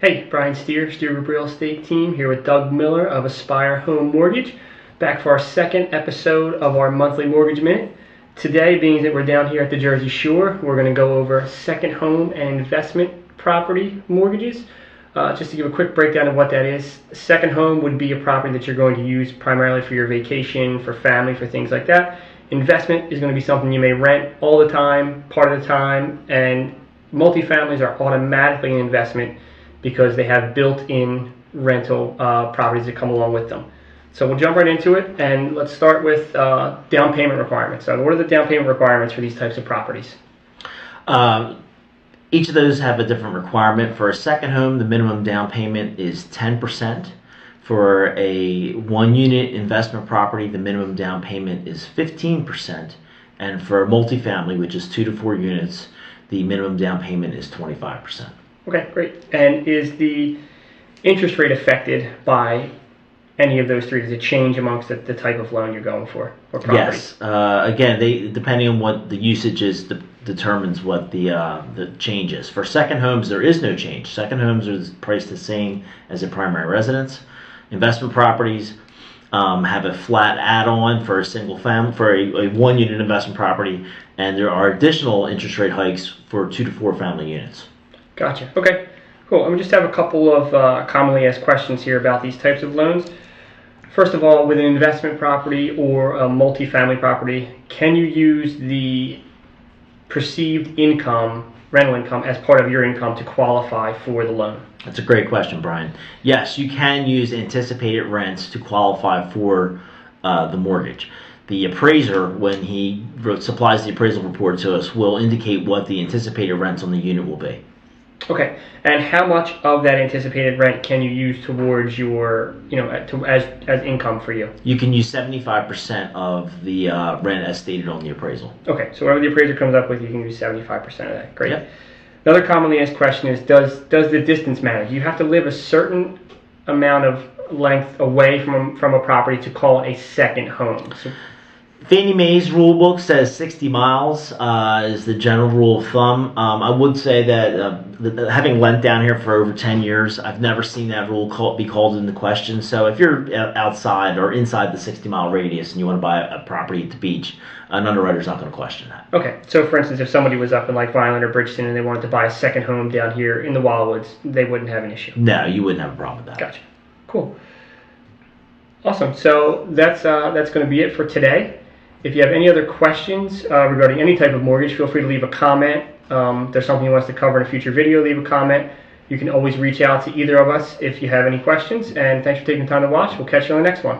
Hey, Brian Steer Group Real Estate Team here with Doug Miller of Aspire Home Mortgage, back for our second episode of our monthly Mortgage Minute. Today, being that we're down here at the Jersey Shore, we're going to go over second home and investment property mortgages. Just to give a quick breakdown of what that is, second home would be a property that you're going to use primarily for your vacation, for family, for things like that. Investment is going to be something you may rent all the time, part of the time, and multifamilies are automatically an investment because they have built-in rental properties that come along with them. So we'll jump right into it, and let's start with down payment requirements. So what are the down payment requirements for these types of properties? Each of those have a different requirement. For a second home, the minimum down payment is 10%. For a one-unit investment property, the minimum down payment is 15%. And for a multifamily, which is 2 to 4 units, the minimum down payment is 25%. Okay, great. And is the interest rate affected by any of those three? Does it change amongst the type of loan you're going for or property? Yes. Again, depending on what the usage is, determines what the change is. For second homes, there is no change. Second homes are priced the same as a primary residence. Investment properties have a flat add-on for a single family, for a one-unit investment property, and there are additional interest rate hikes for 2 to 4 family units. Gotcha. Okay, cool. And we just have a couple of commonly asked questions here about these types of loans. First of all, with an investment property or a multifamily property, can you use the perceived income, rental income, as part of your income to qualify for the loan? That's a great question, Brian. Yes, you can use anticipated rents to qualify for the mortgage. The appraiser, when he supplies the appraisal report to us, will indicate what the anticipated rents on the unit will be. Okay, and how much of that anticipated rent can you use towards your, as income for you? You can use 75% of the rent as stated on the appraisal. Okay, so whatever the appraiser comes up with, you can use 75% of that. Great. Yep. Another commonly asked question is, does the distance matter? Do you have to live a certain amount of length away from a property to call it a second home? So, Fannie Mae's rule book says 60 miles is the general rule of thumb. I would say that having lent down here for over 10 years, I've never seen that rule be called into question. So if you're outside or inside the 60-mile radius and you want to buy a property at the beach, an underwriter's not going to question that. Okay, so for instance, if somebody was up in like Vineland or Bridgeton and they wanted to buy a second home down here in the Wildwoods, they wouldn't have an issue? No, you wouldn't have a problem with that. Gotcha. Cool. Awesome. So that's going to be it for today. If you have any other questions regarding any type of mortgage, feel free to leave a comment. If there's something you want us to cover in a future video, leave a comment. You can always reach out to either of us if you have any questions. And thanks for taking the time to watch. We'll catch you on the next one.